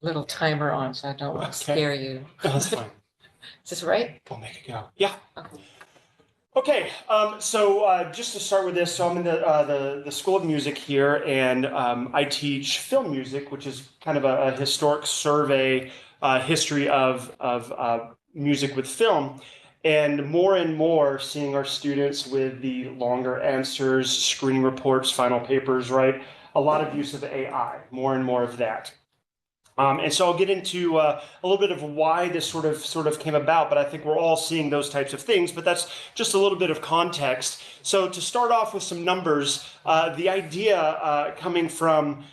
little timer on, so I don't want to Okay. scare you. No, that's fine. Is this right? We'll make it go. Yeah. Okay. Okay. Just to start with this, so I'm in the School of Music here, and I teach film music, which is kind of a historic survey history of music with film. And more seeing our students with the longer answers, screening reports, final papers, right? A lot of use of AI, more and more of that. And so I'll get into a little bit of why this sort of came about, but I think we're all seeing those types of things. But that's just a little bit of context. So to start off with some numbers, the idea coming from,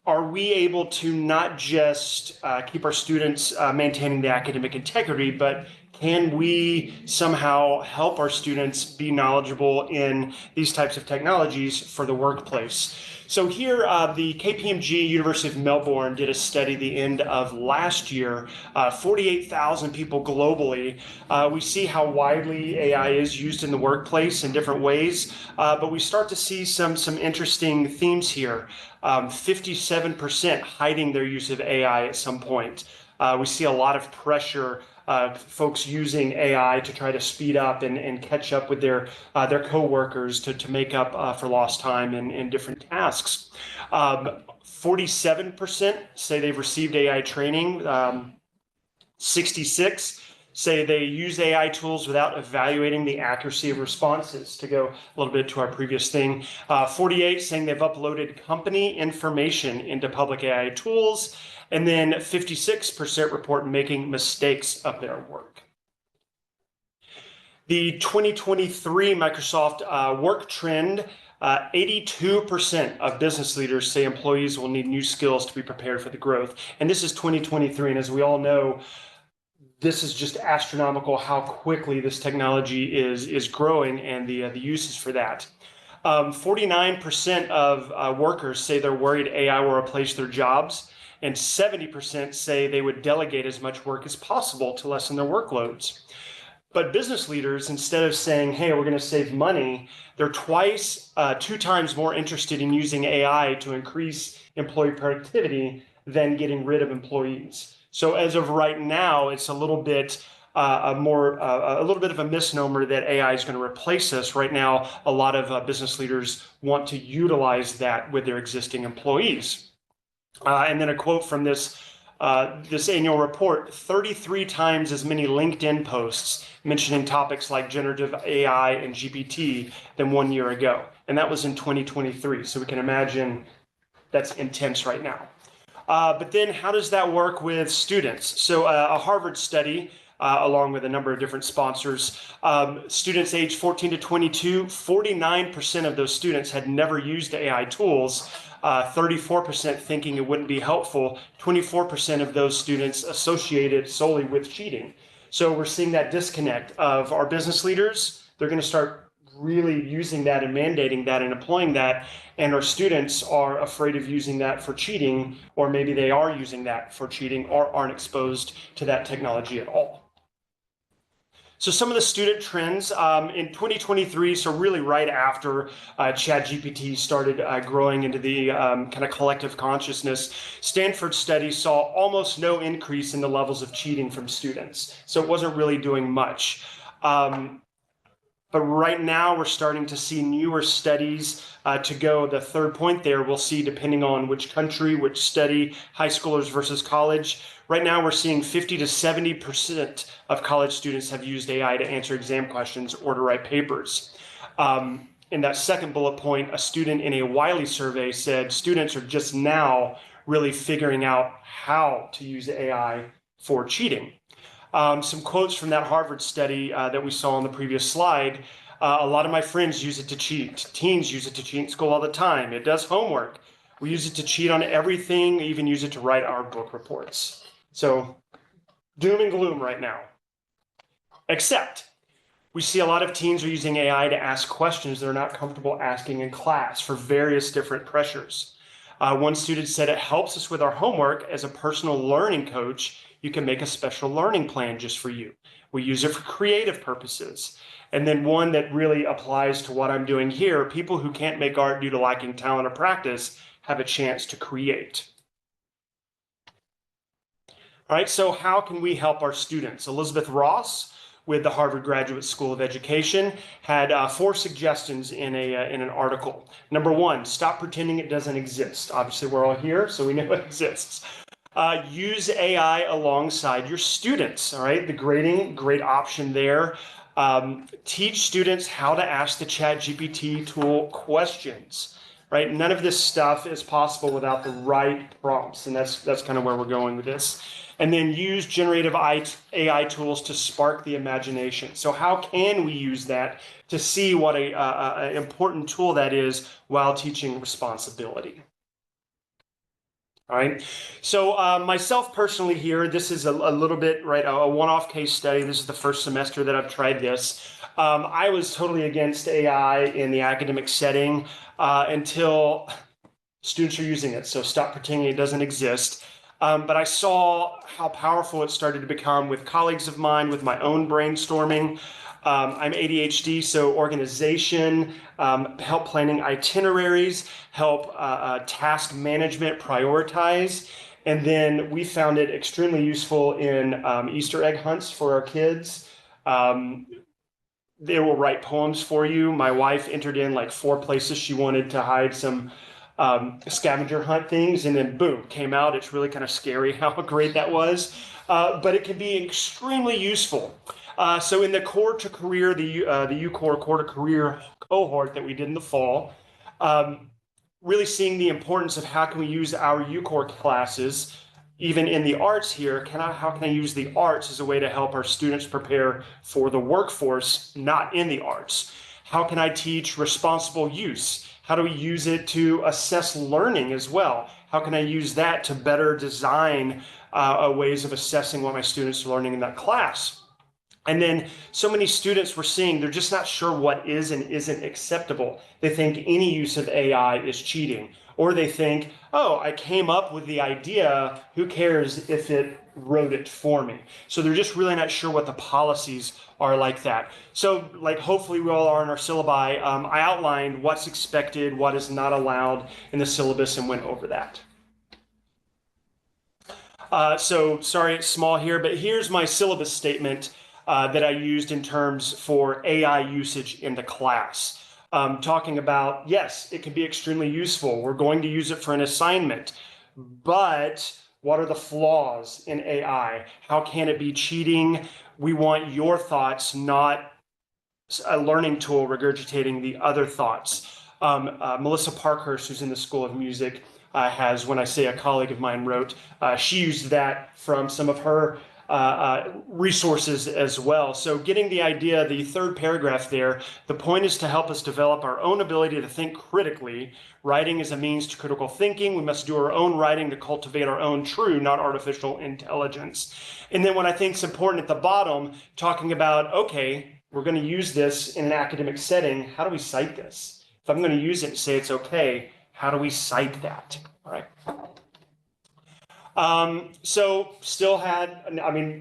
are we able to not just keep our students maintaining the academic integrity, but can we somehow help our students be knowledgeable in these types of technologies for the workplace? So here, the KPMG University of Melbourne did a study the end of last year, 48,000 people globally. We see how widely AI is used in the workplace in different ways, but we start to see some interesting themes here. 57% hiding their use of AI at some point. We see a lot of pressure, folks using AI to try to speed up and catch up with their coworkers to make up for lost time in different tasks. 47% say they've received AI training. 66 say they use AI tools without evaluating the accuracy of responses, to go a little bit to our previous thing. 48 saying they've uploaded company information into public AI tools. And then 56% report making mistakes of their work. The 2023 Microsoft work trend, 82% of business leaders say employees will need new skills to be prepared for the growth. And this is 2023. And as we all know, this is just astronomical how quickly this technology is growing and the uses for that. 49% of workers say they're worried AI will replace their jobs, and 70% say they would delegate as much work as possible to lessen their workloads. But business leaders, instead of saying, hey, we're going to save money, they're two times more interested in using AI to increase employee productivity than getting rid of employees. So as of right now, it's a little bit a little bit of a misnomer that AI is going to replace us. Right now, a lot of business leaders want to utilize that with their existing employees. And then a quote from this annual report: 33 times as many LinkedIn posts mentioning topics like generative AI and GPT than 1 year ago. And that was in 2023. So we can imagine that's intense right now. But then how does that work with students? So a Harvard study, along with a number of different sponsors, students aged 14 to 22, 49% of those students had never used AI tools. 34% thinking it wouldn't be helpful. 24% of those students associated solely with cheating. So we're seeing that disconnect of our business leaders. They're going to start really using that and mandating that and employing that, and our students are afraid of using that for cheating, or maybe they are using that for cheating or aren't exposed to that technology at all. So some of the student trends in 2023, so really right after ChatGPT started growing into the kind of collective consciousness, Stanford study saw almost no increase in the levels of cheating from students. So it wasn't really doing much. But right now, we're starting to see newer studies to go. The third point there, we'll see depending on which country, which study, high schoolers versus college. Right now, we're seeing 50 to 70% of college students have used AI to answer exam questions or to write papers. In that second bullet point, a student in a Wiley survey said students are just now really figuring out how to use AI for cheating. Some quotes from that Harvard study that we saw on the previous slide. A lot of my friends use it to cheat. Teens use it to cheat in school all the time. It does homework. We use it to cheat on everything, we even use it to write our book reports. So doom and gloom right now. Except we see a lot of teens are using AI to ask questions they're not comfortable asking in class for various different pressures. One student said, it helps us with our homework. As a personal learning coach, you can make a special learning plan just for you. We use it for creative purposes. And then one that really applies to what I'm doing here: people who can't make art due to lacking talent or practice have a chance to create. All right, so how can we help our students? Elizabeth Ross with the Harvard Graduate School of Education had 4 suggestions in an article. Number 1, stop pretending it doesn't exist. Obviously, we're all here, so we know it exists. Use AI alongside your students. All right, the grading, great option there. Teach students how to ask the ChatGPT tool questions. Right, none of this stuff is possible without the right prompts, and that's kind of where we're going with this. And then use generative AI tools to spark the imagination. So how can we use that to see what a important tool that is while teaching responsibility? All right. So myself personally here, this is a little bit, right, a one-off case study. This is the first semester that I've tried this. I was totally against AI in the academic setting until students are using it. So stop pretending it doesn't exist. But I saw how powerful it started to become with colleagues of mine, with my own brainstorming. I'm ADHD, so organization, help planning itineraries, help task management prioritize. And then we found it extremely useful in Easter egg hunts for our kids. They will write poems for you. My wife entered in like 4 places she wanted to hide some scavenger hunt things, and then boom, came out. It's really kind of scary how great that was, but it can be extremely useful. So in the core to career, the UCORE core to career cohort that we did in the fall, really seeing the importance of how can we use our UCORE classes, even in the arts here, how can I use the arts as a way to help our students prepare for the workforce, not in the arts? How can I teach responsible use? How do we use it to assess learning as well? How can I use that to better design ways of assessing what my students are learning in that class? And then so many students we're seeing, they're just not sure what is and isn't acceptable. They think any use of AI is cheating. Or they think, oh, I came up with the idea, who cares if it wrote it for me? So they're just really not sure what the policies are like that. So like hopefully we all are in our syllabi. I outlined what's expected, what is not allowed in the syllabus, and went over that. So sorry it's small here, but here's my syllabus statement that I used in terms for AI usage in the class. Talking about, yes, it can be extremely useful. We're going to use it for an assignment, but what are the flaws in AI? How can it be cheating? We want your thoughts, not a learning tool regurgitating the other thoughts. Melissa Parkhurst, who's in the School of Music, has, when I say a colleague of mine wrote, she used that from some of her resources as well. So getting the idea, the 3rd paragraph there, the point is to help us develop our own ability to think critically. Writing is a means to critical thinking. We must do our own writing to cultivate our own true, not artificial intelligence. And then what I think is important at the bottom, talking about, okay, we're going to use this in an academic setting. How do we cite this? If I'm going to use it and say it's okay, how do we cite that? All right. So still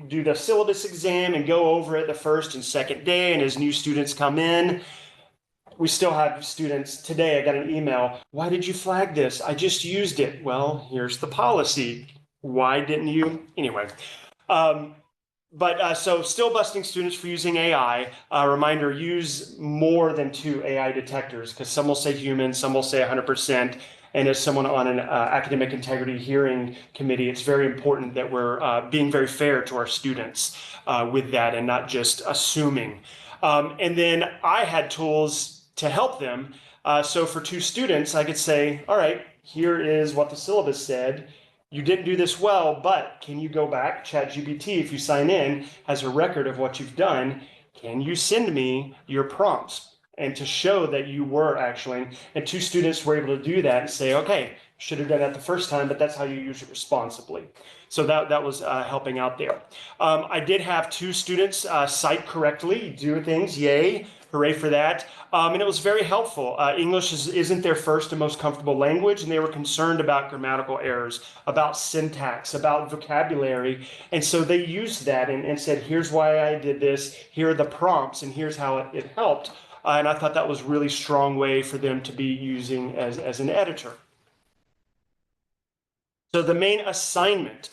do the syllabus exam and go over it the 1st and 2nd day. And as new students come in, we still have students. Today I got an email. Why did you flag this? I just used it. Well, here's the policy. Why didn't you? Anyway. So still busting students for using AI. Reminder, use more than 2 AI detectors, because some will say human, some will say 100%. And as someone on an academic integrity hearing committee, it's very important that we're being very fair to our students with that and not just assuming. And then I had tools to help them. So for 2 students, I could say, all right, here is what the syllabus said. You didn't do this well, but can you go back? ChatGPT, if you sign in, has a record of what you've done. Can you send me your prompts? And to show that you were actually, and 2 students were able to do that and say, okay, should have done that the first time, but that's how you use it responsibly. So that was helping out there. I did have 2 students cite correctly, do things, yay, hooray for that. And it was very helpful. English isn't their first and most comfortable language, and they were concerned about grammatical errors, about syntax, about vocabulary. And so they used that and said, here's why I did this, here are the prompts, and here's how it helped. And I thought that was a really strong way for them to be using as an editor. So the main assignment,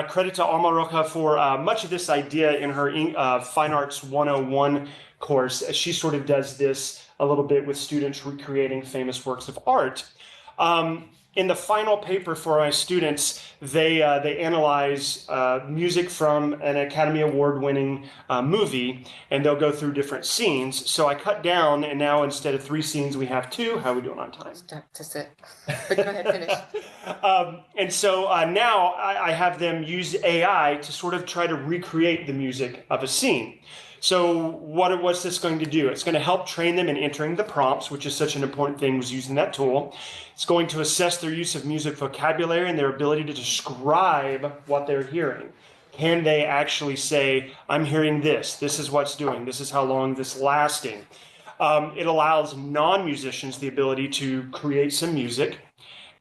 Credit to Alma Roca for much of this idea in her Fine Arts 101 course. She sort of does this a little bit with students recreating famous works of art. In the final paper for my students, they analyze music from an Academy Award-winning movie, and they'll go through different scenes. So I cut down, and now instead of 3 scenes, we have 2. How are we doing on time? That's it. But go ahead, finish. And so now I have them use AI to sort of try to recreate the music of a scene. So what's this going to do? It's going to help train them in entering the prompts, which is such an important thing was using that tool. It's going to assess their use of music vocabulary and their ability to describe what they're hearing. Can they actually say, I'm hearing this, this is what's doing, this is how long this is lasting. It allows non-musicians the ability to create some music,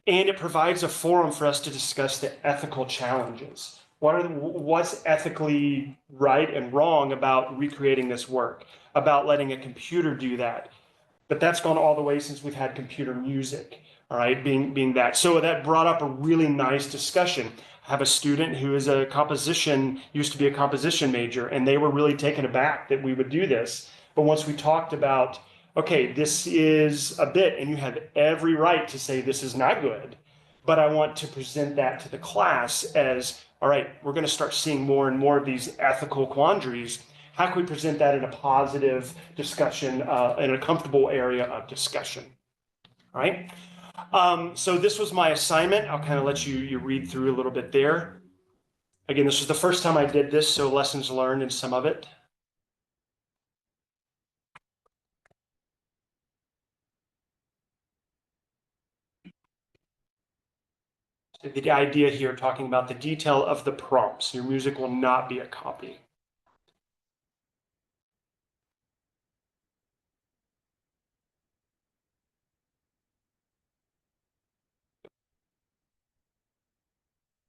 and it provides a forum for us to discuss the ethical challenges. What's ethically right and wrong about recreating this work, about letting a computer do that? But that's gone all the way since we've had computer music, all right, being that. So that brought up a really nice discussion. I have a student who is used to be a composition major, and they were really taken aback that we would do this. But once we talked about, okay, this is a bit, and you have every right to say this is not good, but I want to present that to the class as, all right, we're going to start seeing more and more of these ethical quandaries. How can we present that in a positive discussion, in a comfortable area of discussion? All right. So this was my assignment. I'll kind of let you read through a little bit there. Again, this was the first time I did this, so lessons learned in some of it. The idea here talking about the detail of the prompts. Your music will not be a copy.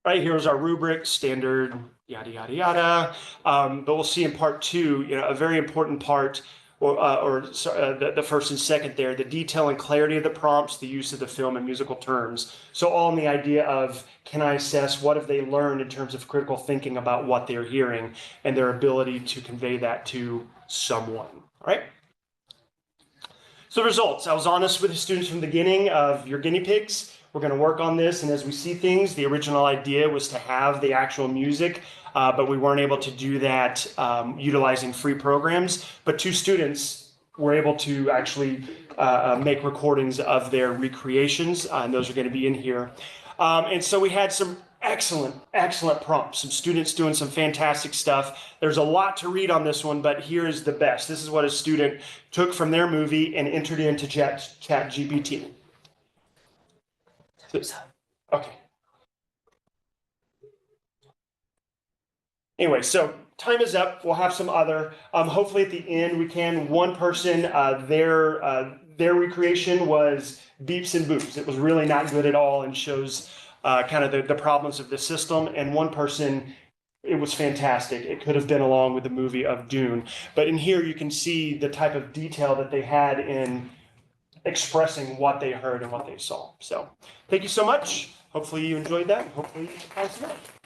Right, here's our rubric, standard, yada, yada, yada. But we'll see in part 2, a very important part, the first and second there, the detail and clarity of the prompts, the use of the film and musical terms. So all in the idea of, can I assess what have they learned in terms of critical thinking about what they're hearing and their ability to convey that to someone, all right? So results, I was honest with the students from the beginning of your guinea pigs. We're going to work on this, and as we see things, the original idea was to have the actual music, but we weren't able to do that utilizing free programs. But 2 students were able to actually make recordings of their recreations, and those are going to be in here. And so we had some excellent prompts, some students doing some fantastic stuff. There's a lot to read on this one, but here is the best. This is what a student took from their movie and entered into ChatGPT. Okay. Anyway, so time is up. We'll have some other. Hopefully at the end we can. One person, their recreation was beeps and boops. It was really not good at all and shows kind of the problems of the system. And one person, it was fantastic. It could have been along with the movie of Dune. But in here you can see the type of detail that they had in expressing what they heard and what they saw. So thank you so much. Hopefully you enjoyed that. Hopefully you can pass it out.